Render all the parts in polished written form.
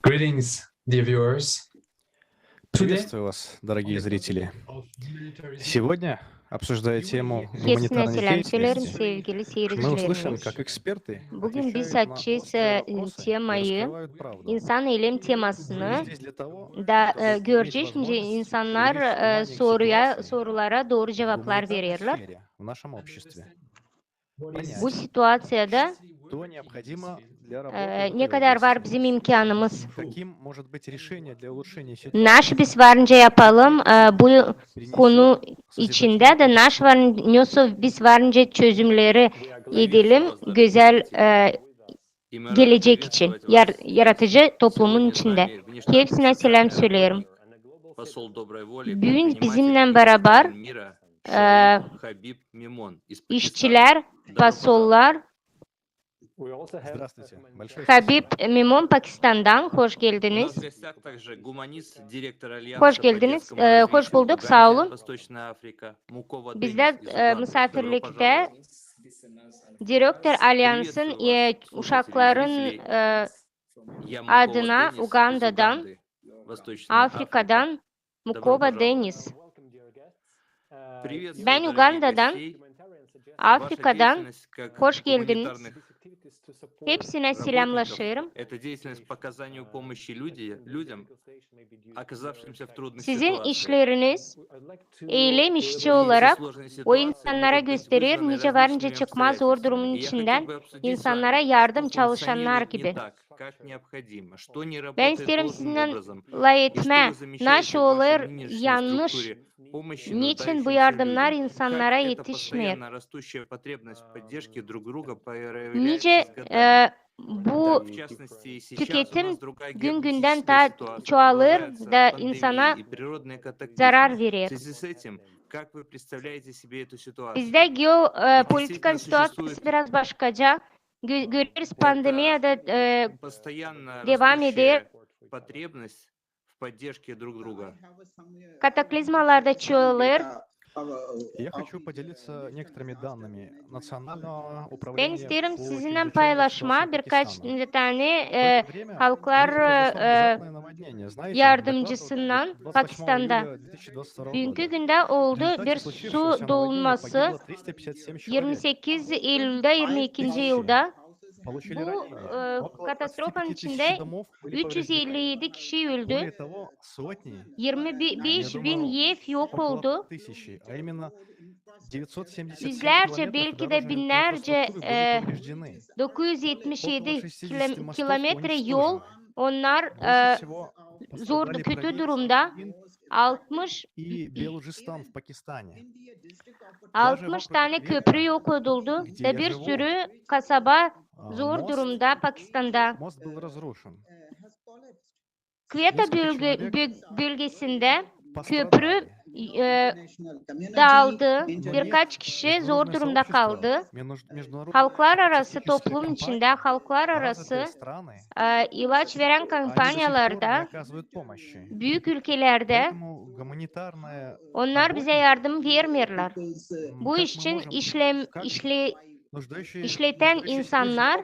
Greetings, dear viewers. Приветствую вас, дорогие зрители. Сегодня, обсуждая тему Hepsine гуманитарной selam söylerim деятельности, sevgili мы услышим, seyircilerimiz. как эксперты Bugün biz отвечают на açacağız острые вопросы и temayı, раскрывают правду. insan eylem Мы temasını здесь для того, da чтобы иметь göreceğiz. Şimdi возможность insanlar привлечь внимание к ситуации sorulara doğru в cevaplar гуманитарной verirler. сфере в нашем обществе. Bu Понять, situasyada что необходимо для работы в ne этой kadar var области. bizim imkanımız. Каким может быть решение для улучшения Naş ситуации, biz varınca yapalım. Bu konu принесет içinde созидательный de naş varınca biz varınca çözümleri edelim. Güzel gelecek için, yaratıcı toplumun içinde. Hepsine selam söylüyorum. Bugün bizimle beraber işçiler, pasollar, Здравствуйте. Большое Habib спасибо. Mimon Pakistan'dan hoş geldiniz. Hoş geldiniz. Hoş bulduk. Sağ olun. Bizler misafirlikte Direktör Alyans'ın uşakların adına Uganda'dan, Afrika'dan Mukova Deniz. Ben Uganda'dan, Afrika'dan hoş geldiniz. Hepsine selamlaşıyorum. Sizin işleriniz eylem işçi olarak o insanlara gösterir, nice varınca çıkmaz zor durumun içinden insanlara yardım çalışanlar gibi. Ben isterim sizinle etme, nasıl olur yanlış, niçin bu yardımlar insanlara yetişmiyor? Nice bu tüketim gün günden daha çoğalır da insana zarar verir. Bizde geopolitika situasyonu biraz başkaca. Görürüz pandemiye de devam eder. Kataklizmalarda çoğalır. Я хочу поделиться некоторыми данными Национального Ben управления isterim по sizinle чрезвычайной paylaşma ситуации birkaç Пакистана. tane В это время halklar в них произошло внезапное наводнение. Знаете, yardımcısından доклад от 28 Pakistan'da. июля 2022 Dünkü года. günde В oldu результате bir случившегося su наводнения dolması погибло 357 человек. 28 Eylül'de 22. yılda. Получили Bu ранения. Около katastrofanın 25 içinde тысяч домов были повреждены. 357 kişi öldü. Более того, сотни, 25 я bin думаю, ev yok около oldu. тысячи, а именно 977 Yüzlerce километров belki de дорожной binlerce инфраструктуры были повреждены. 977 Около 60 мостов kilometre yol уничтожено. onlar Больше всего zor, пострадали kötü провинции durumda. Инд 60 и Белуджистан в Пакистане. 60 tane köprü yok oldu ve bir sürü kasaba zor durumda Pakistan'da. Мост был разрушен. Kveta Neskолько bölgesinde köprü dağıldı. Birkaç kişi zor durumda kaldı. Halklar arası toplum içinde halklar arası ilaç veren kampanyalarda büyük ülkelerde onlar bize yardım vermiyorlar. Bu için işleten insanlar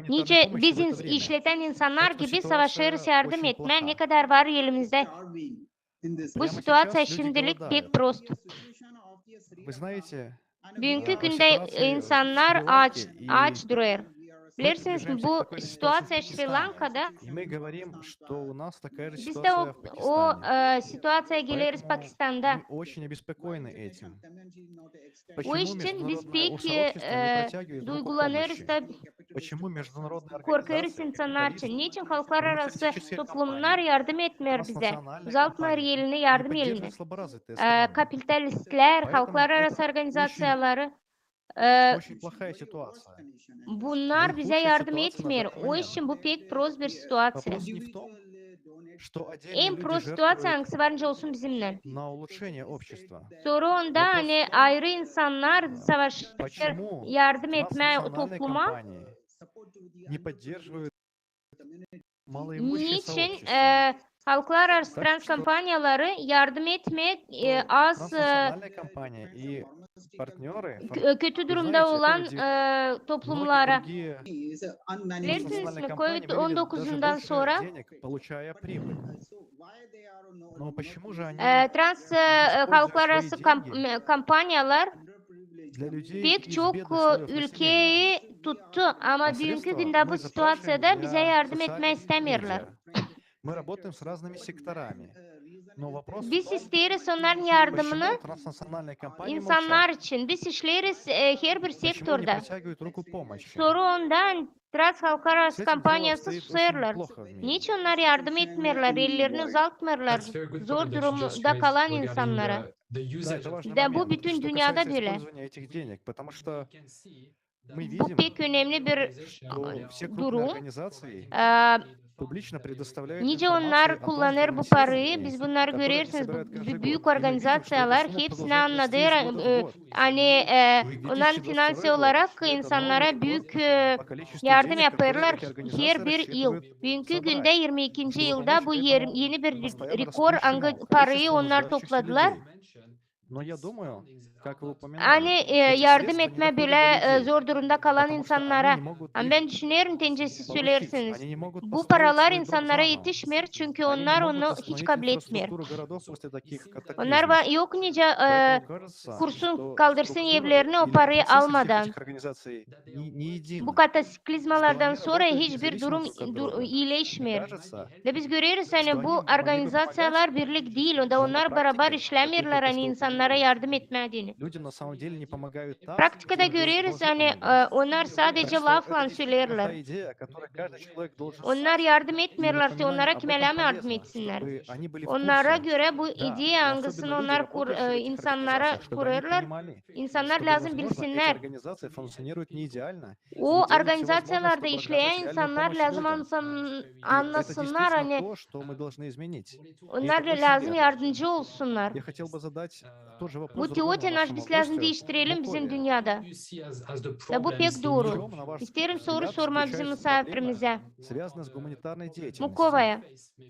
nice biz işleten insanlar gibi savaşırız yardım etme ne kadar var elimizde. Bu situasyon şimdilik pek prost. Bugünkü günde insanlar aç duruyor. Bilirsiniz bu situasyon Sri Lanka'da. Biz de o situasyaya geliriz Pakistan'da. O için biz pek duygulanırız da korkarız insanlar için. Niçin halklar arası toplumlar yardım etmiyor bize? Uzatmıyor elini, yardım elini. Kapitalistler, halklar arası organizasyonları bunlar bize yardım etmiyor. O için bu pek prost bir situasyon. En prost situasyon hangisi varınca olsun bizimle. Soru onda hani ayrı insanlar savaşır, yardım etme topluma. Niçin halklar arası trans kampanyaları yardım etmek az партнеры, kötü вы durumda знаете, это olan люди, многие toplumlara. другие Bilirsiniz транснациональные mi компании видели даже Covid-19'undan больше sonra денег, получая прибыль. Но почему же они halklar используют arası свои деньги kampanyalar для людей pek из çok бедных слоев населения? ülkeyi tuttu ama А dünkü средства günde bu мы запрашиваем situasyada bize для yardım etmek социальных istemiyorlar. медиа. Мы работаем с разными секторами. Но вопрос в Biz том, isteriz onların почему yardımını транснациональные компании insanlar молчат? için. Biz işleriz her bir Почему не sektörde. протягивают руку помощи? Soru ondan Trans Halklar С Arası этим дело kampanyası обстоит очень susarlar. плохо в мире. Niçin onlar yardım etmiyorlar, ellerini uzatmıyorlar That's a very good zor point that you just durumda raised kalan regarding insanlara. the Да, usage это of важный De bu момент, bütün что dünyada касается böyle. использования этих денег, потому что we can see мы Bu видим, pek önemli bir что все крупные durum. организации публично предоставляют Nice информацию onlar о том kullanır bu parayı. финансировании, Biz bunları которое они görürsünüz. собирают каждый Bu büyük год. И мы видим, что эта organizasyonlar сумма hepsini продолжает расти anladı. из года в год. Hani И onların 2022 finansal год olarak – это insanlara новый büyük год по количеству yardım денег, которые yaparlar эти her организации bir yıl. рассчитывают Bugünkü günde собрать, 22. чтобы yılda bu помочь этому yeni bir постоянно rekor растущему parayı количеству onlar нуждающихся topladılar. людей. Но я думаю, как вы упоминали, Hani эти yardım средства не etme doходят bile до людей, zor durumda kalan потому что insanlara. они не могут Ama их ben düşünüyorum tencesiz получить, söylersiniz. они не могут Bu построить paralar свой город insanlara заново, yetişmiyor çünkü они не onlar могут onu hiç восстановить kabul etmiyor. инфраструктуру городов после таких Onlar катаклизмов. yok nice Поэтому кажется, kursun что kaldırsın структура evlerini o или parayı процессы всех almadan. этих организаций не Bu едины, что kataklizmalardan они sonra работают hiçbir независимо durum друг от друга. Мне iyileşmiyor. кажется, Ve biz görüyoruz что hani они bu могли бы помогать, organizasyonlar birlik değil. O da но на onlar beraber практике, как вы işlemiyorlar только hani что insanlara упомянули, yardım etmediğini. люди на самом деле не помогают там, Praktikada где им görüyoruz должны hani помогать. onlar Так sadece что lafla это действительно söylerler. та идея, о которой каждый человек должен Onlar знать. yardım И etmiyorlarsa напоминание onlara об этом kimeler mi yardım полезно, etsinler? чтобы они были в Onlara курсе. göre bu Да, ideya но hangisini особенно люди, onlar работающие в этих insanlara организациях, чтобы они kurarlar. понимали, İnsanlar что, lazım возможно, эти bilsinler. организации функционируют не идеально. O И делают все возможное, organizasyonlarda чтобы işleyen оказать реальную insanlar помощь lazım людям. И это anlasınlar действительно hani то, что мы должны изменить. И onlar это da очень lazım верно. yardımcı olsunlar. Я хотел бы задать тоже вопрос Bu другому teoriyi нашему biz lazım гостю, değiştirelim bizim Букове. dünyada. you see as the Ve bu problems pek in doğru. В чем, на ваш İsterim soru взгляд, sorma bizim заключаются проблемы, misafirimize. связанные с гуманитарной деятельностью? Mukova'ya.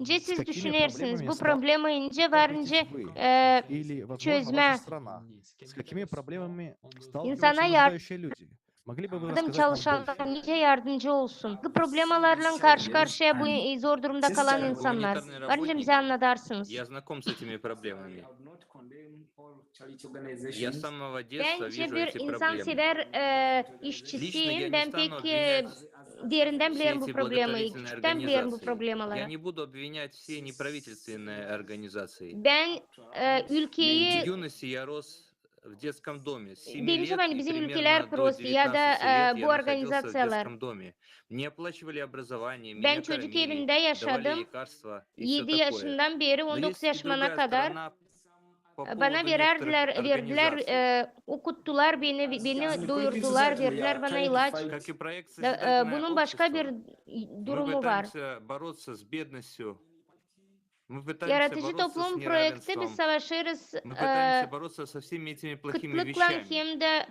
İnce С siz какими düşünürsünüz проблемами bu problemi ince var ince сталкиваетесь вы? Или, возможно, çözme. ваша страна? С какими проблемами сталкиваются İnsana нуждающие люди? Могли бы вы yardım рассказать нам çalışanlara больше? nice yardımcı olsun. Bu problemalarla karşı karşıya bu zor durumda kalan insanlar. Varınca bize anlatarsınız. Я знаком с этими проблемами. Я с самого детства Bence вижу bir эти проблемы. insansever Lично я işçisiyim. не Ben стану pek обвинять derinden все bilirim bu эти problemi. благотворительные Küçükten bilirim bu организации. Я problemaları. не буду обвинять все неправительственные организации. Ben В ülkeyi юности я рос в детском доме. С 7 demişim лет hani и bizim примерно ülkeler до prosu ya da 19 лет bu я находился в organizasyonlar. детском доме. Мне оплачивали образование, Ben меня çocuk кормили, evinde давали yaşadım. лекарства и все 7 такое. yaşından beri Но 19 есть и yaşıma другая kadar сторона по bana поводу verdiler, некоторых verdiler, организаций. okuttular beni doyurdular, verdiler bana ilaç. Как и проект Bunun «Созидательное başka bir общество», мы durumu var. пытаемся бороться с бедностью, мы пытаемся Yaratıcı boroться с toplum projekti biz неравенством, savaşırız мы пытаемся бороться со всеми этими плохими kıtlıkla вещами. hem de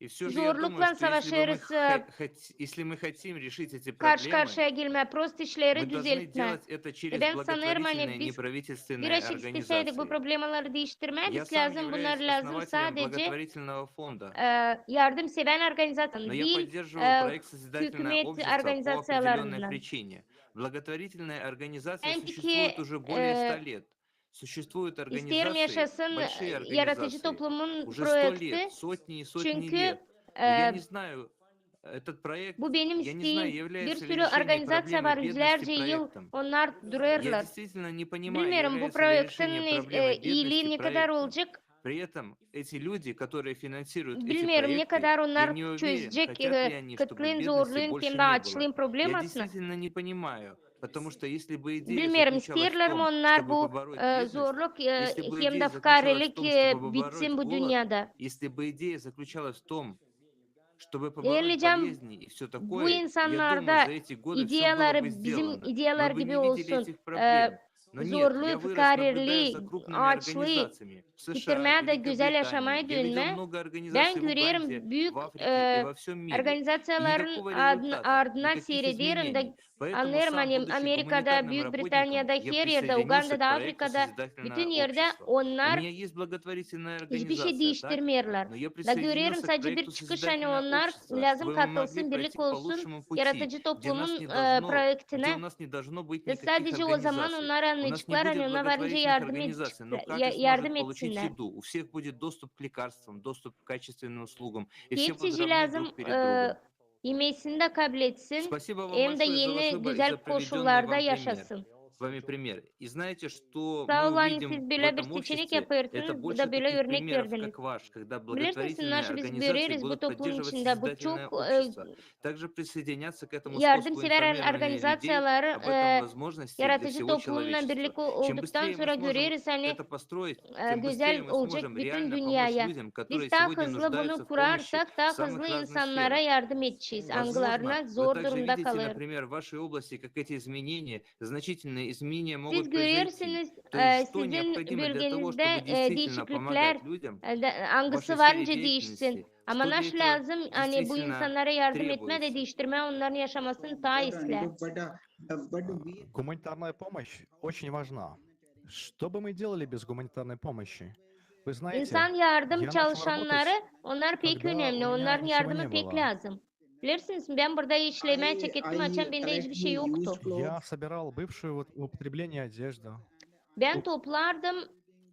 И все же я zorlukla думаю, что savaşırız если мы хотим решить эти karşı проблемы, karşıya gelme, prost işleri мы должны düzeltme. делать это через Ben sanırım hani благотворительные biz неправительственные güreşik isteseydik bu организации. problemleri değiştirmeye Я biz сам lazım, являюсь bunlar lazım основателем sadece благотворительного фонда, yardım seven organizasyon но я değil, поддерживаю проект «Созидательное hükümet общество» по определенной organizasyonlarından. причине. Благотворительная организация Ben существует ki уже более 100 лет. Sуществуют isterim организации, yaşasın большие yaratıcı организации, toplumun уже 100 projekti. лет, сотни и сотни Çünkü лет. Но я не знаю, этот проект, bu benim я не знаю, isteğim. Bir является ли sürü решение organizasyon проблемы var, бедности yüzlerce yıl проектом. onlar Я durarlar. действительно не понимаю, Bilmiyorum bu является ли projektin решение проблемы iyiliği бедности ne kadar проектом. olacak. При этом эти люди, которые финансируют эти Bilmiyorum ne проекты, kadar я onlar не uверен, çözecek хотят ли они, чтобы kıtlığın, бедности zorluğun больше hem de не açlığın было. Я problemasını. действительно не понимаю, потому что если бы идея Bilmiyorum заключалась в isterler mi том, onlar чтобы bu побороть бедность, zorluk если бы hem de идея заключалась в fukarelik том, чтобы bitsin побороть bu голод, dünyada. если бы идея заключалась в том, чтобы побороть Değerleyeceğim болезни и все bu такое, я думаю, insanlarda за эти годы все было ideyaları бы bizim сделано. ideyalar Мы бы gibi не видели olsun. этих проблем. Но нет, я zorluk, вырос, наблюдая karirli, за крупными açlığı organizacиями в США, bitirmeye de güzel yaşamaya Великобритании. Я видел dönme. много организаций Ben в görüyorum Уганде, büyük в Африке и во всем mире. И organizasyonların никакого результата, ardına никаких seyrediyorum изменений. da Поэтому anlıyorum сам, hani будучи Amerika'da, гуманитарным Büyük работником, Britanya'da, я her yerde, присоединился к Uganda'da, проекту Afrika'da, bütün Созидательное yerde общество. У onlar меня есть благотворительная hiçbir şey организация, так? değiştirmiyorlar. Но я Da görüyorum присоединился к sadece bir проекту çıkış hani Созидательное onlar общество, lazım чтобы мы могли katılsın, birlik пройти по olsun, лучшему пути, yaratıcı где toplumun где projektine. у нас не должно быть Ve никаких sadece o zaman организаций. onlar У нас не anlayacaklar будет hani ona bence благотворительных организаций, но каждый yardım сможет получить etsinler. еду, у всех будет доступ к лекарствам, доступ к качественным услугам, и все будут Hepsi равны lazım друг перед другом. yemesini de kabul etsin, Спасибо вам hem de большое за ваш yeni выбор и güzel за приведенный koşullarda вам пример. yaşasın. С вами пример. И знаете, что Sağ мы olun, увидим siz в böyle bir этом seçenek обществе, это yapıyorsunuz, bu больше da böyle таких örnek примеров, verdiniz. как ваш, когда Bilirsiniz благотворительные Naşı, biz организации görüyoruz bu будут toplum поддерживать içinde bu çok созидательное общество, также присоединяться к этому способу yardımsever информирования людей organizasyonları об этом возможности для yaratıcı всего toplumla человечества. birlik Чем olduktan быстрее мы sonra сможем görüyoruz hani это построить, тем быстрее güzel мы olacak сможем bütün реально помочь dünyaya. людям, которые Biz daha сегодня hızlı нуждаются bunu в помощи kurarsak в daha самых hızlı разных insanlara сферах. yardım edeceğiz. Возможно, Angılarına вы zor также durumda видите, kalır. например, в вашей области, как эти изменения, значительные изменения Siz могут произойти. görüyorsunuz То есть, что sizin необходимо для того, bölgenizde чтобы действительно değişiklikler помогать людям в angısı вашей сфере varınca değişsin. деятельности? Ama Что для nasıl этого lazım hani bu действительно insanlara yardım etme de требуется? değiştirme onların yaşamasını daha ister. Гуманитарная помощь очень важна. Что бы мы делали без гуманитарной помощи? Вы знаете, İnsan yardım я начал çalışanları работать, onlar pek когда önemli. у меня Onların ничего yardımı не pek было. lazım. Bilirsiniz ben burada işlemeye çekettim açan bende hiçbir şey yoktu. Я собирал бывшую в употреблении одежду, Ben toplardım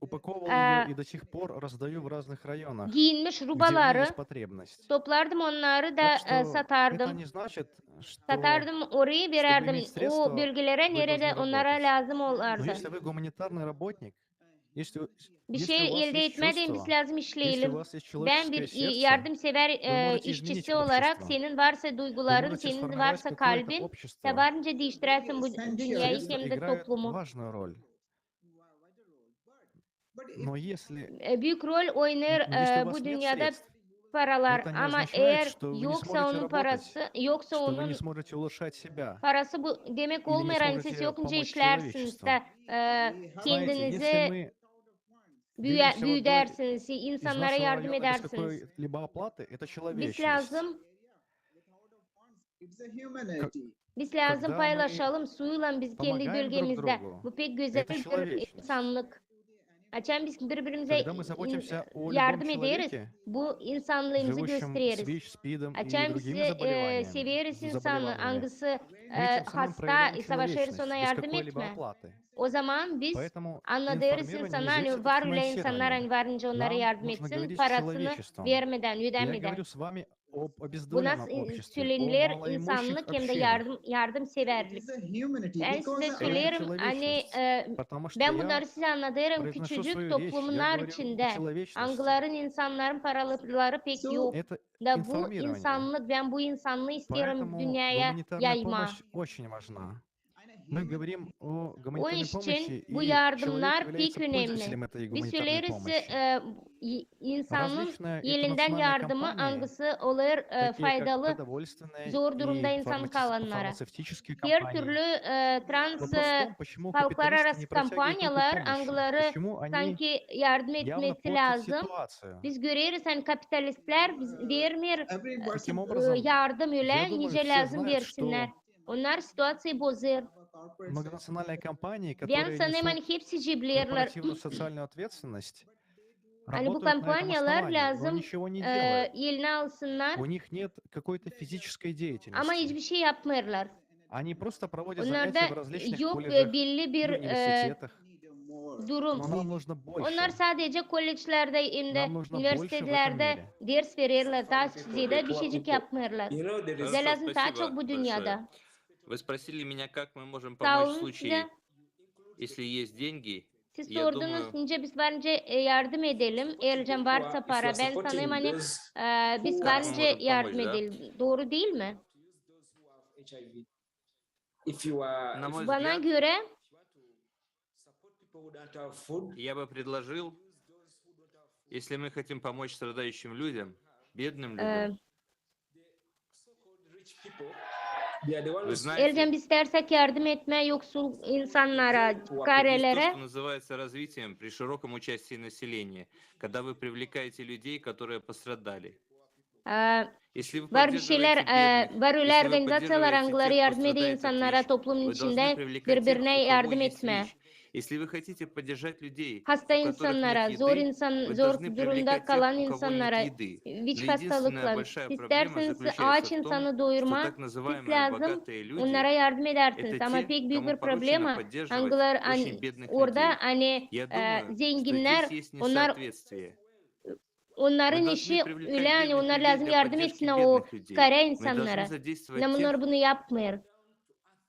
упаковывал ее и до сих пор раздаю в разных районах, giyinmiş где в ней rubaları, есть потребность. toplardım onları da Так что это satardım. не значит, что Satardım orayı чтобы vererdim. иметь O средства, bölgelere вы nerede должны onlara работать. lazım Но olardı. если вы гуманитарный работник, Bir если у şey вас elde есть etmeden biz чувство, lazım если у işleyelim. вас есть Ben человеческое bir сердце, yardımsever вы можете изменить işçisi olarak общество. senin varsa Вы duyguların, можете senin сформировать varsa какое-то kalbin общество. tabanca değiştirersin bu dünyayı Средства hem de играют toplumu. важную роль. Но если, Büyük rol oynar если у вас bu нет dünyada средств, paralar это не ama означает, eğer что вы не yoksa сможете onun работать, parası, yoksa что вы onun не сможете улучшать себя parası bu demek или не olmuyor hani siz сможете yokunca помочь işlersiniz человечеству. de Знаете, если kendinizi мы делимся водой büyüdersiniz, из insanlara нашего yardım района без edersiniz. какой-либо оплаты, это Biz человечность. lazım, biz lazım Когда мы paylaşalım suyla biz kendi помогаем друг bölgemizde. другу, Bu pek güzel это bir человечность. insanlık. Açan biz birbirimize Когда мы заботимся о любом yardım ederiz. человеке, Bu insanlığımızı живущем с gösteririz. ВИЧ, СПИДом и Açan biz другими заболеваниями, severiz insanı, заболеваниями, hangisi мы tем самым hasta проявляем ise başarırız человечность ona без yardım какой-либо etme. оплаты. O zaman biz Поэтому anladırız информирование insanı не hani зависит от var öyle insanlar финансирования. hani varınca onlara Нам yardım нужно etsin говорить с parasını человечеством. vermeden, Я ödenmeden. говорю с вами об Bu обездоленном nasıl обществе, о söylenir малоимущих insanlık hem de общинах. yardımseverlik. Ben size Это söylerim hani человечность, потому что ben я bunları size anlatırım произношу küçücük свою речь, я toplumlar говорю о içinde. человечности. Angıların, insanların paraları pek yok. Это Da bu информирование. insanlık, ben bu insanlığı istiyorum Поэтому dünyaya гуманитарная yayma. помощь очень важна. Мы говорим о O гуманитарной iş помощи, için bu и yardımlar человек pek является önemli. пользователем этой Biz гуманитарной söyleriz помощи. insanın Различные yelinden internaциональные yardımı компании, hangisi olur такие как faydalı продовольственные zor durumda и insanlık alanlara. фармацевтические Her компании. türlü trans Вопрос в том, почему halklar капиталисты arası не протягивают руку kampanyalar помощи, angıları почему они sanki yardım явно etmesi портят lazım. ситуацию. Biz görüyoruz hani kapitalistler biz vermiyor Таким образом, yardım öyle я думаю, nice все lazım знают, versinler. что Onlar situasıyı bozar. многонациональные компании, Ben которые sanırım hani несут hepsi bilirler. корпоративную социальную ответственность, Hani bu работают на этом kampanyalar основании, но lazım ничего не делают. eline alsınlar У них нет какой-то физической ama деятельности. hiçbir şey yapmıyorlar. Они просто проводят Onlarda занятия в различных yok колледжах belli bir и университетах. durum. Но нам нужно Onlar больше. sadece kolejlerde hem de Нам нужно больше в этом üniversitelerde мире. ders verirler. Daha düzeyde bir şeycik yapmıyorlar. Bize lazım daha Спасибо çok bu большое. dünyada. Вы спросили меня, как мы можем Sağ помочь в olun случае, size. если есть деньги. Siz Я sordunuz думаю, ince biz bence yardım edelim. Eğer varsa para. Ben sanırım hani biz bence можем yardım помочь, да? edelim. Doğru değil mi? на мой Bana взгляд, göre я бы предложил, если мы хотим помочь страдающим людям, бедным людям, Вы знаете, Elcem biz istersek yardım etme yoksul insanlara, это есть то, karelere. что называется развитием при широком участии населения, когда вы привлекаете людей, которые пострадали. Ee, Если вы Var bir şeyler, поддерживаете бедных, var öyle если вы organizasyonlar, поддерживаете angları тех, кто yardım ediyor страдает от insanlara, ВИЧ, toplumun вы должны içinde привлекать тех, birbirine у кого yardım есть etme. ВИЧ. Если вы хотите поддержать людей, Hasta у которых нет insanlara, еды, вы zor должны durumda привлекать тех, kalan у кого нет insanlara, еды. VIH Но единственная hastalıkla, большая проблема isterseniz заключается ağaç в том, insanı что doyurma, так siz называемые lazım, богатые люди onlara yardım это edersiniz. Ama те, pek büyük кому bir поручено problema, поддерживать angılar, очень бедных orada людей. hani Я думаю, что zenginler, здесь есть onlar несоответствие. Мы onların должны işi привлекать öyle hani бедных onlar людей lazım для yardım поддержки etsinler o бедных людей. kara Мы должны insanlara. задействовать Ama тех, bunlar bunu yapmıyor.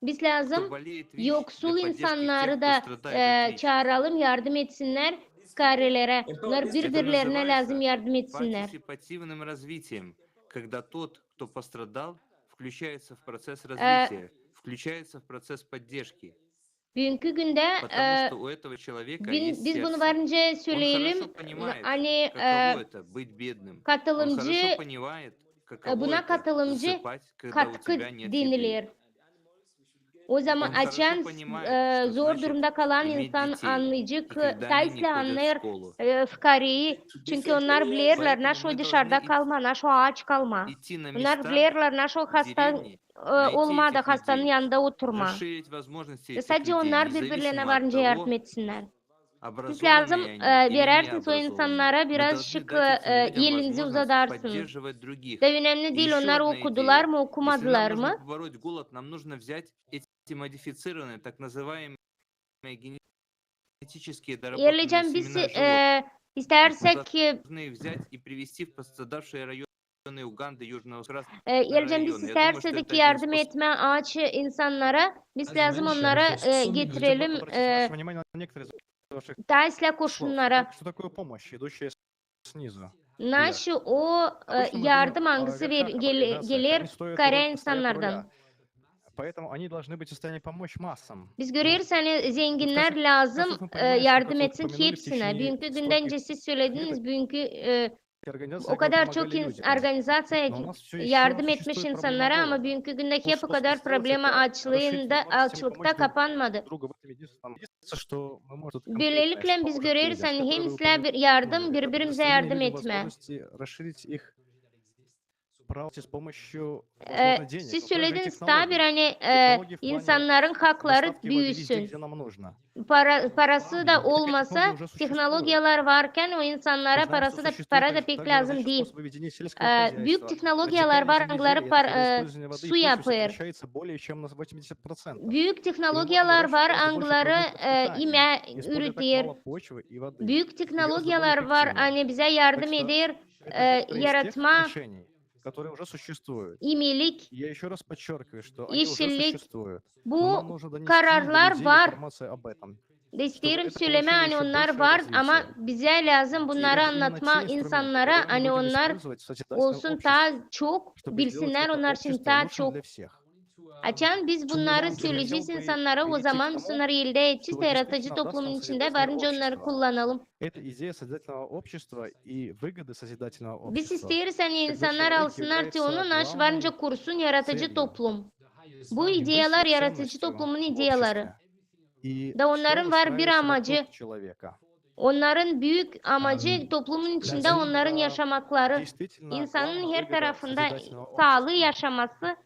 Biz кто lazım болеет ВИЧ, yoksul для поддержки тех, insanları кто da страдает от ВИЧ. çağıralım, yardım etsinler karelere. Onlar Это birbirlerine lazım называется yardım etsinler. партисипативным развитием, когда тот, кто пострадал, включается в процесс развития, включается в процесс поддержки, Bugünkü günde потому что у этого человека есть biz bunu сердце. varınca Он söyleyelim. хорошо понимает, Hani каково это быть бедным. Он katılımcı хорошо понимает, каково buna это katılımcı засыпать, когда у katkı тебя нет еды. denilir. O zaman Он хорошо açan понимает, что zor значит durumda kalan иметь insan детей, anlayacak, и когда они не taysla ходят в anlar школу. fıkarayı. Çünkü onlar bilirler Поэтому naşo мы dışarıda должны kalma, naşo ağaç kalma. идти на Onlar места, bilirler naşo в hasta деревни, найти olmadı, этих hastanın людей, yanında oturma. расширить возможности этих Sadece людей, onlar birbirlerine независимо от varınca yardım того, etsinler. Siz образованные lazım они или verersiniz o необразованные. insanlara Мы biraz должны şık дать этим людям elinizi возможность uzatarsınız. поддерживать других. De önemli И değil еще onlar одна okudular идея. mı Если okumadılar нам mı? нужно побороть голод, нам нужно взять эти модифицированные, так называемые генетически доработанные Yerleyeceğim biz семена животных. Мы istersek должны их взять и привезти в пострадавшие районы Уганды, Южного Красного Yerleyeceğim biz района. Я думаю, что istersek это один yardım способ. etme ağaç insanlara biz As lazım mentioned, onlara there's so many- getirelim Обратите ваше внимание на некоторые из ваших taisle слов. koşunlara. Что такое помощь, идущая снизу? Naşı o Обычно мы yardım думаем о angısı верхах, о gelir организациях. Они stoят kara стоят у insanlardan. руля. Поэтому они должны быть в состоянии помочь массам. Biz görüyoruz hani zenginler Скажем, lazım вы понимаете, yardım как вы etsin упомянули в hepsine. течение Bugünkü günden стольких önce siz söylediniz bugünkü организаций, o kadar которые çok помогали людям. organizasyon Но у нас всё ещё yardım etmiş существует insanlara проблема ama голода. bugünkü gündeki То, hep o что kadar сделать, problema это açlığında, расширить возможности açlıkta помочь kapanmadı. друг другу в этом единственном. Единственное, что мы можем тут конкретное, Böylelikle что biz может görüyoruz людям, hani которые hem вы size bir yardım, упомянули, это birbirimize предоставление yardım людям etme. возможности расширить их право с помощью, Ee, возможно, денег, siz но также и söylediniz daha bir технологий. hani Технологии в плане insanların hakları доставки воды везде, büyüsün. где нам нужно. Parası da Такая olmasa технология уже существует. teknolojiler varken o insanlara Мы знаем, parası что da существует para da также pek lazım различные değil. способы ведения сельского Büyük хозяйства. teknolojiler var, Вертикальное angıları земледелие, это когда использование воды su и почвы yapıyor. сокращается более чем на 80%. Büyük teknolojiler var, гораздо больше angıları продуктов питания, ime используя так üretiyor. мало почвы и воды. Büyük И teknolojiler гораздо более var, эффективно. hani bize yardım Так что eder, это некоторые из тех yaratma, решений, которые уже существуют. iyilik, И я еще раз подчеркиваю, что они уже yeşillik. существуют. Но Bu нам нужно донести до kararlar людей var. информацию об этом. De isterim это söyleme получило hani еще onlar большее var развитие. ama bize lazım И bunları это именно anlatma те инструменты, insanlara которые мы hani будем onlar использовать в созидательном olsun обществе, daha çok чтобы сделать bilsinler это onlar için общество daha лучшим çok для всех. açan biz bunları Я söyleyeceğiz хотел бы insanlara o перейти zaman к biz тому, onları elde edeceğiz что yaratıcı действительно даст toplumun нам içinde созидательное varınca onları общество. kullanalım. Это идея созидательного общества и выгоды созидательного Biz общества. isteriz hani Когда insanlar человек alsınlar ki является onu naş главной varınca kursun yaratıcı целью toplum. Bu и ideyalar высшей yaratıcı ценностью toplumun в ideyaları. обществе. И Da всё onların var bir выстраивается amacı. вокруг человека. Onların büyük amacı toplumun içinde Для onların них, yaşamakları. действительно İnsanın главная her выгода tarafında созидательного sağlığı общества. yaşaması.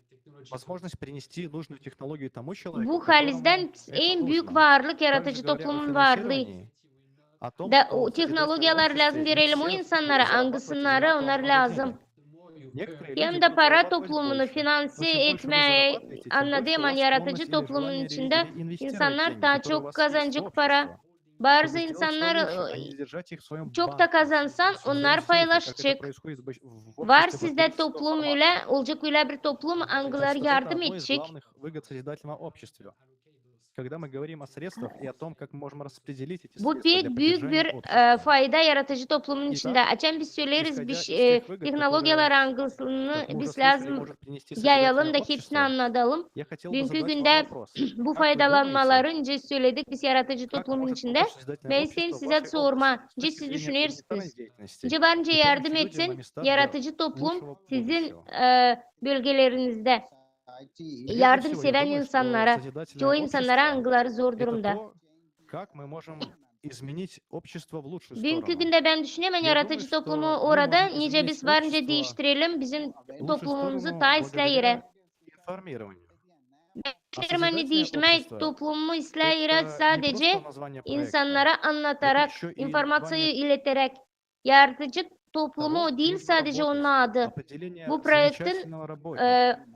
Возможность принести нужную технологию тому человеку, Bu которому halizden это en büyük нужно. varlık Также yaratıcı говоря о toplumun varlığı. финансировании, о том, Da что o в созидательном teknolojiler обществе lazım не verelim o все insanlara, зарабатывают angısınlara одинаково onlar много lazım. денег. Некоторые Hem люди de будут para зарабатывать toplumunu больше, но finanse чем больше вы etmeye зарабатываете, тем больше anladığım у an вас yaratıcı склонность или toplumun желание içinde инвестировать insanlar деньги, daha которые у çok вас есть в kazancık para. общество, Bazı чтобы сделать всё insanlar лучше, а не держать их в своем çok da банке, kazansan в своем onlar сейфе, как это paylaşacak. происходит в Var обществе sizde потребительского toplum формата. öyle, olacak öyle bir toplum Так angılar что это yardım одно из edecek. главных выгод в созидательном обществе. Когда мы говорим о средствах и о том, как мы можем распределить эти Bu средства для pek büyük поддержания bir общества. fayda yaratıcı toplumun İyi, içinde. Açan biz söyleriz исходя bir из teх выгод, teknolojiler которые, angısını как мы уже biz слышали, lazım может принести yayalım созидательное da hepsini общество, anlatalım. я хотел бы Bugünkü задать вам günde вопрос. bu Как вы думаете, faydalanmalarınca söyledik biz yaratıcı как toplumun может içinde. помочь sозидательное Ben общество isterim в size вашей sorma. области с Ce точки siz зрения düşünürsünüz. гуманитарной деятельности Ce bence и yardım помощи людям на etsin. местах для Yaratıcı toplum лучшего sizin будущего? bölgelerinizde. yardımseven insanlara, созидательное çoğu insanlara общество anılar zor — это durumda. то, как мы можем изменить общество в лучшую Bugünkü stорону. günde ben düşünüyorum Я yaratıcı думаю, toplumu что мы orada можем nice изменить biz varınca общество değiştirelim bizim в lучшую toplumumuzu сторону ta isle yere. благодаря информированию. А Düşünüyorum hani созидательное değiştirmek общество toplumu isle yere — это не sadece просто название проекта, insanlara это anlatarak, еще и informasyonu название ileterek. Yaratıcı toplumu того, o değil кем sadece onun работать, adı. определение Bu projenin замечательного работника.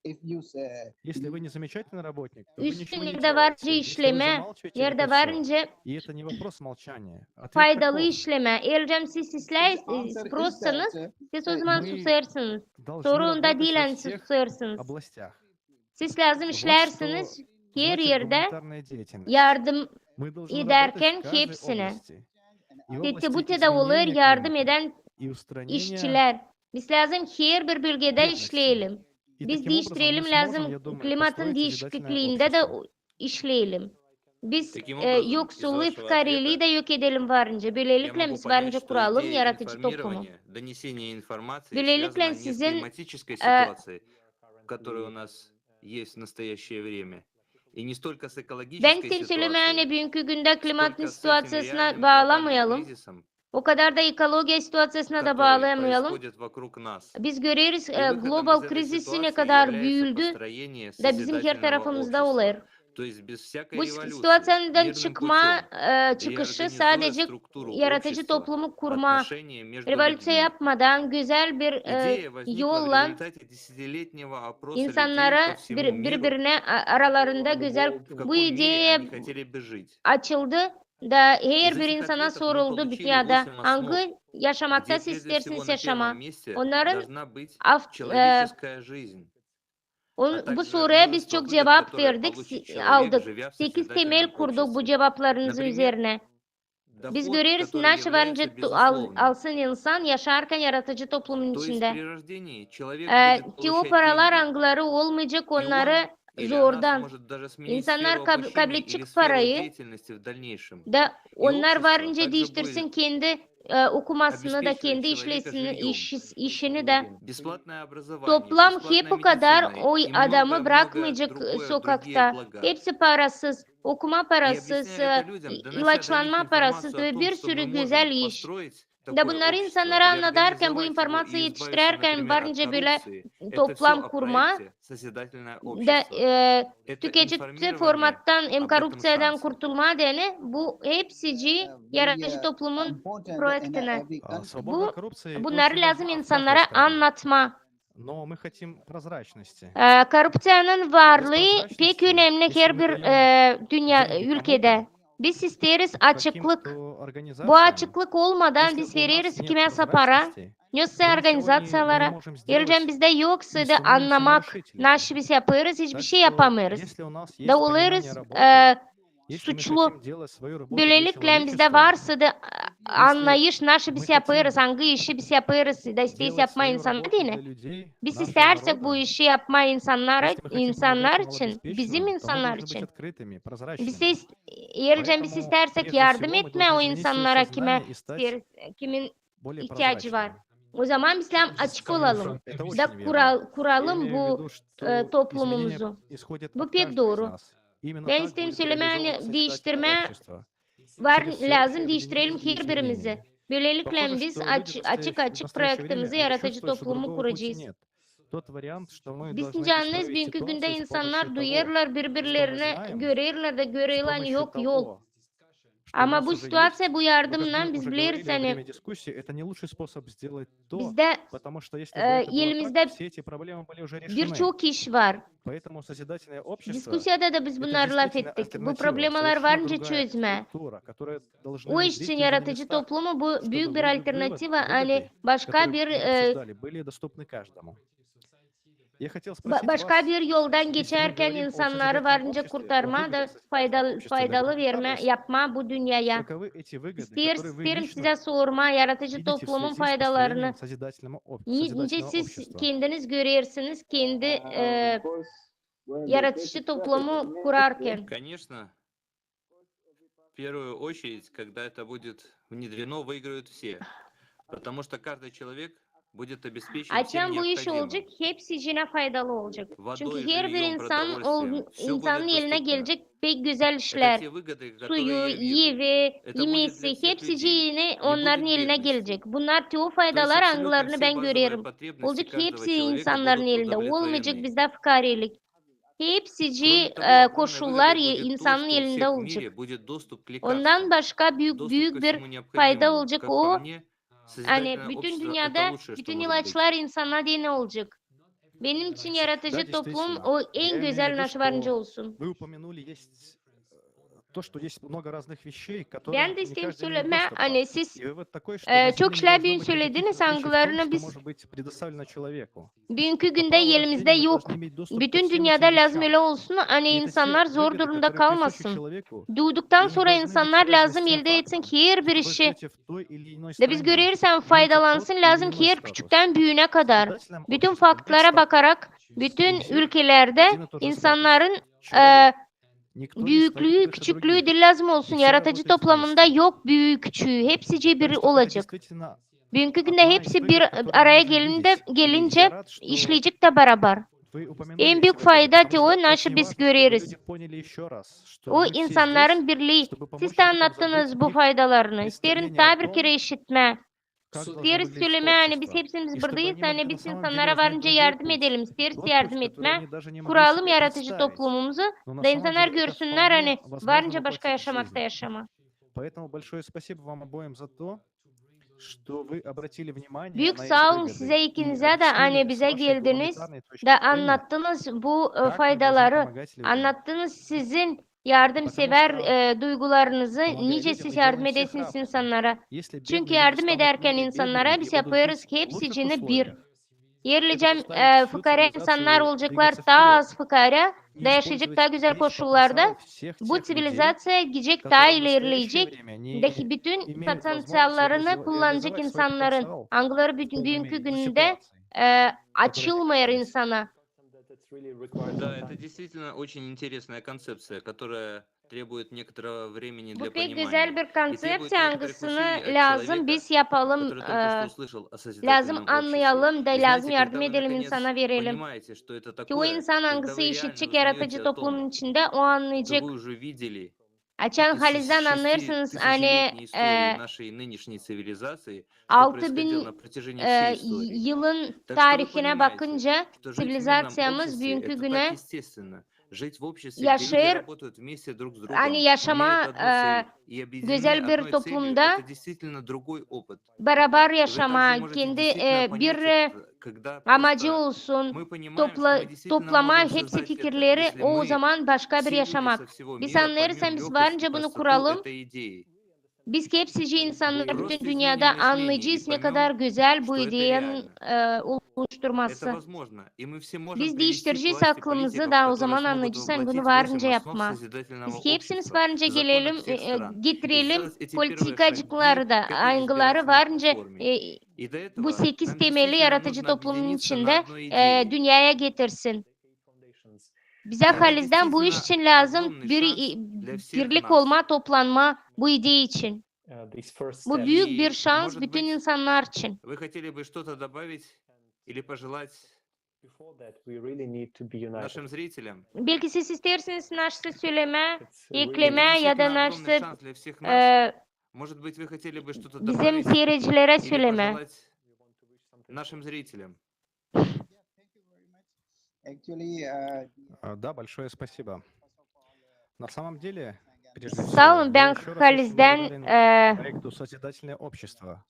If you say Если вы не замечательный работник, то вы üstü ничего не nerede varınca делаете. Если вы işleme, замалчиваете, это nerede все. varınca И это не вопрос молчания. Ответ faydalı таков. işleme. Eğer siz susarsanız, siz o zaman Мы susarsınız. должны Sorun da работать değil во hani всех susarsınız. областях. Siz lazım Вот işlersiniz что her значит yerde гуманитарная деятельность. yardım Мы должны ederken работать в каждой hepsine. области. И в области Tetkabüte olur изменения yardım климата eden и устранения işçiler. Biz lazım her bir bölgede бедности. işleyelim. И Biz таким образом мы değiştirelim сможем, lazım я думаю, klimatın построить созидательное değişikliğinde de общество. işleyelim. Biz Таким образом, из yoksulluğu, вашего fukariliği de ответа yok edelim varınca. я Böylelikle могу biz понять, varınca что kuralım идея yaratıcı toplumu. информирования, dонесения информации Böylelikle связана не с sizin климатической ситуацией, которая у нас есть в настоящее время, и не столько с Ben экологической size söylemeyene ситуацией, bugünkü günde klimatın сколько с этим situasyasına реальным глобальным bağlamayalım. кризисом, O kadar da ekoloji situasyasına da который bağlayamayalım. происходит вокруг нас. Biz görüyoruz И выходом global из этой krizisi ne ситуации kadar является büyüdü построение da bizim her созидательного tarafımızda общества. olur. То есть без всякой Bu революции, situasyondan мирным çıkma путем, çıkışı реорганизуя sadece структуру yaratıcı общества, toplumu kurma, отношения между revolüsyon людьми. yapmadan güzel bir Идея возникла в yolla результате десятилетнего опроса людей insanlara по всему миру, birbirine aralarında güzel в bu каком мире ideye они хотели бы жить. açıldı da her Из bir этих insana ответов мы soruldu получили dünyada 8 основ, hangi yaşamakta где siz прежде всего istersiniz на yaşama. первом месте Onların должна быть af- человеческая жизнь, а bu также soruya biz множество çok выгод, cevap которые verdik, получит человек, aldık. живя в 8 созидательном temel kurduk bu обществе. cevaplarınızın Например, üzerine. Biz доход, görüyoruz который nasıl varınca является безусловным. alsın insan yaşarken yaratıcı toplumun То есть içinde. при рождении человек будет Ki o получать paralar деньги, angları olmayacak и он onları или она zordan. сможет даже сменить İnsanlar сферу обучения kabul или edecek сферу parayı деятельности в дальнейшем. da И onlar общество varınca также değiştirsin будет kendi okumasını da обеспечивать kendi человека işlesini, жильем. işini de. Бесплатное образование, Toplam бесплатная hep o kadar медицина o и adamı многое-многое bırakmayacak другие sokakta. блага. Hepsi parasız, okuma И parasız, объясняя это людям, донося до них ilaçlanma parasız информацию о ve том, bir что sürü мы güzel можем iş. построить Da такое bunları общество insanlara и anlatırken, bu организовать его informasyonu и избавиться, yetiştirirken например, от varınca bile коррупции, это все toplam о kurma проекте «Созидательное da общество». Это tüketici информирование formattan hem об этом korupsiyadan шансе. kurtulma dene bu hepsici yaratıcı toplumun projektine. Свобода Bu коррупции bunları очень lazım важна в каждой insanlara стране. anlatma. Но мы хотим прозрачности. Korupsiyanın varlığı pek önemli her bir dünya ülkede. Biz isteriz açıklık. Каким-то Bu организациям, açıklık olmadan если biz у нас veririz нет kimese para, прозрачности, yoksa мы ничего organizasyonlara. не можем Yerden сделать bizde yoksa и da становимся anlamak нарушителями. nasıl biz yaparız, hiçbir Так şey что, yapamıyoruz. если у нас есть Da понимание oluruz работы, если мы suçlu. хотим делать свою работу для Böylelikle bizde человечества, varsa da anlayış nasıl мы biz хотим yaparız, hangi işi biz yaparız, da isteyiz делать yapma свою insanlar работу değil для mi? людей, Biz нашего istersek bu народа, işi yapma insanlara, если мы хотим insanlar помогать için, bizim малообеспеченным, то мы insanlar должны быть için. открытыми, Biz прозрачными. yerden biz Поэтому, istersek прежде yardım всего, мы etme должны o изменить свое insanlara kime сознание и стать kimin более ihtiyacı var. прозрачными. O zaman biz açık Coming olalım. from Это every очень Da верно. Я kuralım имею в bu виду, что изменения toplumumuzu. исходят Bu от pek каждого из doğru. нас. Именно Ben так isteyim будет söylemeye реализовываться değiştirme созидательное общество. var, Через всеобщее lazım объединение değiştirelim и her birimizi. изменение. Böylelikle Похоже, biz что люди açık в настоящее projektimizi время yaratıcı чувствуют, что toplumu другого пути kuracağız. нет. Tот вариант, что мы Bizim должны canınız исправить bugünkü günde ситуацию с insanlar помощью того, duyarlar что мы birbirlerine, знаем, görürler de с görülen помощью yok yol. того, что у Ama нас bu уже есть. situasyon bu Но, как yardımla мы biz уже biliriz говорили во время hani дискуссии, это не лучший способ сделать то, bizde потому что если бы это было так, elimizde все эти проблемы были уже решены. birçok iş var. Поэтому созидательное общество Diskusyada da biz это bunları laf действительно ettik. Bu альтернатива, problemler совершенно varınca другая çözme. структура, которая должны O iş için действовать за yaratıcı местах, toplumu bu чтобы büyük bir alternativa. Hani выгоды, başka которые bir мы обсуждали, были доступны каждому. Я хотел спросить başka вас, bir yoldan если мы geçerken говорим о insanları созидательном varınca обществе, о kurtarma da выгодах созидательного общества для faydalı verme, гуманитарности, yapma bu dünyaya. каковы эти выгоды, которые вы İsterim лично size sorma yaratıcı видите в toplumun связи с faydalarını. построением созидательного Nice siz общества? kendiniz görüyorsunuz kendi yaratıcı toplumu kurarken. Конечно, в первую очередь, когда это будет внедрено, выиграют все. Потому что каждый человек будет обеспечен всем Açan bu iş olacak, необходимым. hepsi içine faydalı olacak. Водой, Çünkü her bir жильем, продовольствием. Все insanın будет eline доступно. gelecek pek güzel Это işler. те выгоды, которые Suyu, я вижу. yiyeceği, Это будет yemesi, для всех hepsi людей. yine Не onların будет eline бедности. gelecek. Bunlar tüm То есть faydalar абсолютно anglarını все ben базовые görüyorum. потребности Olacak каждого hepsi человека insanların будут elinde. Olmayacak удовлетворены. bizde fukarilik. Hepsici Kроме того, огромной koşullar выгодой будет то, insanın что у elinde всех в olacak. мире будет доступ к Ondan лекарствам, başka достуp ко büyük bir всему fayda необходимому. olacak Как o. по мне, Hani созидательное bütün общество — это dünyada лучшее, что bütün может быть. ilaçlar insana diye ne olacak? Benim için Да, yaratıcı toplum действительно. o Я en имею в güzel виду, naşvarıncı что olsun. вы упомянули, есть то, что есть много разных вещей, к которым Ben de не isteyeyim каждый имеет söyleme, доступа. hani siz И вывод такой, что на çok Земле не şeyler должно büyük быть никаких söylediniz, различий в том, anglarını что biz может быть предоставлено человеку. bugünkü По günde праву elimizde рождения мы yok. должны iметь достуp ко Bütün всем dünyada этим lazım вещам. öyle olsun, hani И это те insanlar zor выгоды, durumda которые присущи kalmasın. человеку, Doğduktan и не sonra должны быть insanlar связаны с lazım тем elde etsin фактом, ki her bir что вы işi живете в той или иной de biz стране, görürsen имеете тот faydalansın или lazım иной ki her статус. küçükten büyüğüne В kadar. созидательном Bütün обществе faktlara место bakarak у bütün всех ülkelerde один и тот же статус. insanların Человек. Никто не стоит büyüklüğü, выше küçüklüğü других. de lazım olsun. все Yaratıcı работают toplamında вместе. yok büyüğü küçüğü. Hepsici Так biri что это olacak. действительно Bugünkü günde одна из hepsi bir выгод, которую мы araya можем видеть. И gelince я рад, что işleyecek de beraber. вы упомянули En эти büyük выгоды, fayda потому ki что o очень naşı biz важно, чтобы görüyoruz. люди поняли еще раз, что O мы все здесь, insanların birliği. чтобы pomочь Siz de людям anlattınız bu забыть их faydalarını. İsterim представление о tabi bir том, kere işitme. как должно İsteriz выглядеть söyleme, hani biz общество. hepimiz И чтобы buradayız. они Hani могли на biz самом деле insanlara узнать varınca другой yardım путь. edelim. İsteriz Тот путь, yardım который etme. они даже не могли Kuralım себе yaratıcı представить. toplumumuzu. Но на Da самом insanlar деле это görsünler вполне hani возможно varınca воплотить başka в yaşamakta жизнь. yaşama. Поэтому большое спасибо вам обоим за то, что вы обратили внимание Büyük на эти sağ olun выгоды size и ikinize de объяснили hani с bize вашей geldiniz гуманитарной точки de зрения, anlattınız bu как мы должны faydaları. помогать людям. Anlattınız sizin Потому yardımsever что, duygularınızı. помогая Nice людям, siz мы yardım делаем всех edesiniz равными. insanlara. Если Çünkü бедные люди yardım станут ederken менее insanlara бедными biz и будут yaparız жить ki в hepsi лучших içinde bir. условиях, Yerlicem это заставит всю fukara insanlar цивилизацию olacaklar, двигаться daha вперед az fukara, и da yaşayacak использовать daha güzel весь koşullarda. потенциал всех Bu тех людей, sivilizasyaya gidecek, daha которые в naстоящее ilerleyecek. время не Deki bütün имеют возможности potansiyellerini kullanacak реализовать свой insanların. потенциал Angları в полной bugünkü мере до günde ситуации, açılmıyor которая insana. Да, это действительно очень интересная концепция, которая требует некоторого времени Bu для pek понимания güzel bir и требует konsepsiya некоторых angısını усилий от lazım человека, biz yapalım, который только что услышал о lazım созидательном обществе. anlayalım da И lazım знаете, yardım когда вы edelim наконец insana verelim. понимаете, что это Ki o такое, insan когда angısı вы реально işitecek узнаете yaratıcı о том, toplumun içinde o что anlayacak. вы уже видели Açan из halizden anlarsınız hani тысячелетней истории нашей nынешней цивилизации, что 6000 происходило на протяжении всей истории. yılın Так что вы tarihine понимаете, bakınca что жить в мирном sivilizasyamız обществе bugünkü это так güne естественно. Жить в обществе, где люди yaşayır, работают вместе друг с другом, hani yaşama имеют одну цель и объединены güzel bir одной целью, toplumda это действительно другой опыт. beraber Вы также yaşama, можете kendi действительно bir понять это, когда amacı просто olsun, мы понимаем, что мы действительно toplama можем hepsi создать это, fikirleri если o мы, zaman başka bir все люди со yaşamak. всего Biz мира, anlarsan поймем biz легкость и varınca bunu простоту kuralım. этой идеи. Biz ki hepsici insanlar Просто bütün изменим dünyada мышление и anlayacağız ne kadar поймем, güzel bu что это ideyanın реально. Это oluşturması. возможно, и мы все можем Biz привести к değiştireceğiz власти aklımızı политиков, da o которые zaman смогут anlayacağız. Hani воплотить bunu в varınca жизнь основ yapma. созидательного Biz ki hepsimiz общества, varınca законов gelelim, всех стран, и getirelim сделать эти первые politikacıkları da, шаги к этой angıları избирательной varınca платформе. И до bu этого 8 нам temeli действительно yaratıcı нужно toplumun объединиться на içinde одной идее. dünyaya getirsin. Bize Это halizden bu iş действительно için lazım огромный bir шанс для всех birlik нас. olma, toplanma bu ide için. Bu büyük bir И, şans может bütün быть, insanlar için. вы хотели бы что-то добавить или пожелать нашим зрителям? Belki siz isterseniz naşsı söyleme, Это ekleme ya da действительно огромный naşsı шанс для всех нас. e, Может быть, вы хотели бы что-то bizim добавить seyircilere или söyleme. пожелать нашим зрителям? Actually, Да, большое спасибо. На самом деле, прежде всего, Sağ olun, я ben еще раз очень halizden благодарен проекту «Созидательное общество».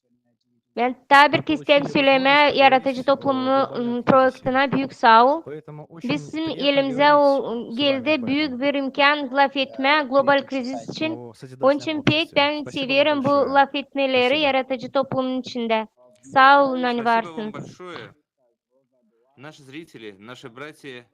ben tabii ki istem söyleme, yaratıcı toplumu projektine büyük sağ ol. Поэтому очень Bizim приятно elimize говорить с geldi вами об büyük этом, bir imkan laf etme global kriz için. о Onun созидательном için pek обществе. ben Спасибо вам severim bu большое. laf etmeleri Спасибо. yaratıcı toplumun içinde. Sağ olun hani Спасибо вам varsınız. большое. Наши зрители, наши братья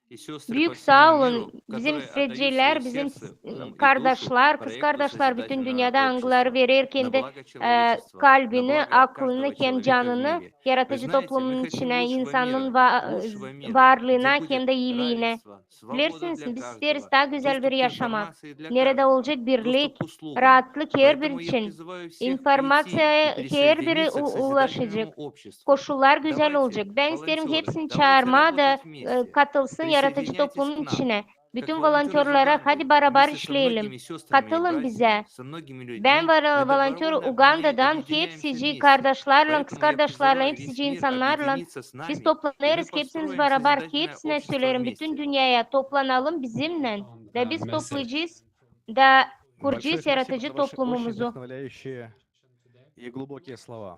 и sesтры Büyük по всему sağ olun. миру, Bizim которые отдают İsveçliler, свое bizim сердце, ум и душу kardeşler, kız проекту kardeşler bütün созидательного dünyada angıları общества, verir, на kendi благо человечества, на kalbini, благо aklını, каждого hem человека в canını мире. Вы yaratıcı знаете, мы toplumun хотим içine, лучшего insanın мира, lучшего мира, где varlığına, будет kendi iyiliğine. равенство, свобода Bilirsiniz, для biz каждого, isteriz daha güzel bir доступ к yaşamak. информации для Nerede каждого, olacak birlik, достуp к услугам. rahatlık her bir Поэтому я için. призываю всех прийти İnformasyaya и her biri присоединиться к ulaşacak. созидательному обществу. Koşullar güzel Давайте, olacak. Ben isterim волонтеры, hepsini давайте çağırma da работать вместе. katılsın yaratıcı Присоединяйтесь toplumun к нам. içine. Как Bütün волонтеры из volontörlere Уганды, hadi beraber вместе со işleyelim. многими сестрами и Katılın братьями, bize. со многими Ben людьми, мы volontör добровольно Uganda'dan объединяемся hepsici вместе. kardeşlerle, kız Поэтому я kardeşlerle, призываю весь hepsici мир insanlarla объединиться с biz нами, и мы toplanırız, hepsiniz построим beraber, созидательное hepsine общество söylerim, bütün вместе. dünyaya toplanalım bizimle ve On biz the message. toplayacağız da Большое kuracağız спасибо за yaratıcı ваши очень toplumumuzu. вдохновляющие и глубокие слова.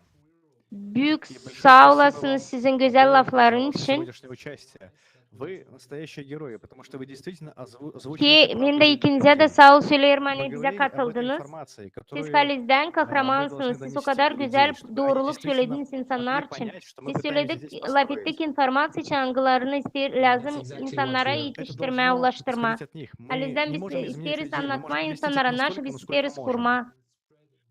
Büyük И большое sağ спасибо olasınız вам sizin güzel обоим lafların за için. сегодняшнее участие. Вы настоящие герои, потому что вы действительно озвучили Ki всю ben правду de людям. ikinize de sağ ol söylerim Мы hani bize говорили об этой katıldınız. информации, Siz которую Haliz'den мы kahramansınız. должны Siz o донести kadar до güzel людей, чтобы они doğruluk действительно söylediniz insanlar могли için. понять, что мы Biz пытаемся söyledik, здесь laf построить. ettik, informasyon için angılarını lazım exactly insanlara what we're- Это yetiştirmeye, должно ulaştırma. исходить от них. Мы Haliz'den не biz можем изменить isteriz людей, мы можем anlatma вместить их insanlara, naşı настолько, biz насколько isteriz можем. kurma.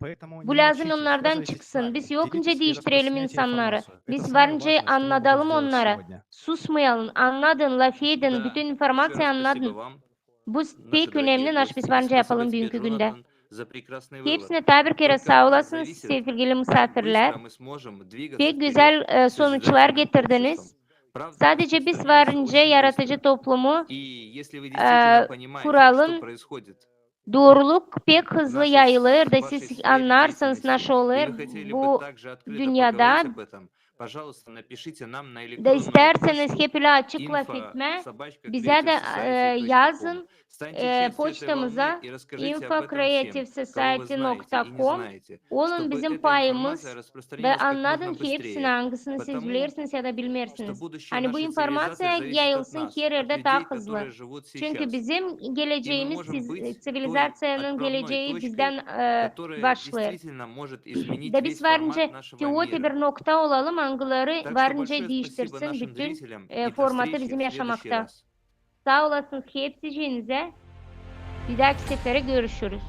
Поэтому Bu не lazım молчите, onlardan связывайтесь с çıksın. нами, Biz yokunca делитесь и değiştirelim распространяйте insanları. информацию. Это Biz самое varınca важное, что мы можем anlatalım сделать onlara. сегодня. Susmayalım, anladın, laf edin, Да, bütün еще informasyonu раз спасибо anladın. вам, Bu наши pek дорогие önemli, naş biz гости. bence Спасибо yapalım тебе, bugünkü günde. Джонатан, за прекрасный вывод. Hepsine tabir kere Только sağ от нас olasınız зависит, sevgili как misafirler. быстro мы сможем двигаться Pek вперед güzel к sonuçlar созидательным getirdiniz. обществам. Правда, Sadece biz распространяется varınca очень yaratıcı быстро. toplumu И если вы действительно понимаете, что kuralım, происходит doğruluk pek в hızlı нашей, yayılır da в вашей siz сфере anlarsınız деятельности, nasıl и olur вы хотели бы bu также открыто dünyada поговорить об этом, пожалуйста, напишите нам на da электронную isterseniz почту hep ile açık laf etme, bize de info@creativesociety.com. yazın Станьте частью этой poçtamıza волны и расскажите об этом всем, кого вы знаете и не info.creativesociety.com. знаете, Onun чтобы bizim эта payımız информация ve распространилась как anladın можно ki hepsini быстрее, hangisini siz потому bilirsiniz ya da что bilmirsiniz. будущее Hani bu нашей informasya цивилизации зависит от yayılsın нас, her от yerde daha людей, hızlı. которые живут Çünkü сейчас. bizim И мы geleceğimiz, можем быть той sivilizasyonun отправной geleceği точкой, bizden которая başlar. действительно может изменить Da весь biz формат varınca нашего teoti мира. bir nokta olalım, angıları Так что varınca большое спасибо değiştirsin нашим bütün зрителям и до formatı встречи bizim в следующий yaşamakta. раз. Sağ olasınız hepsicinize. Bir dahaki sefere görüşürüz.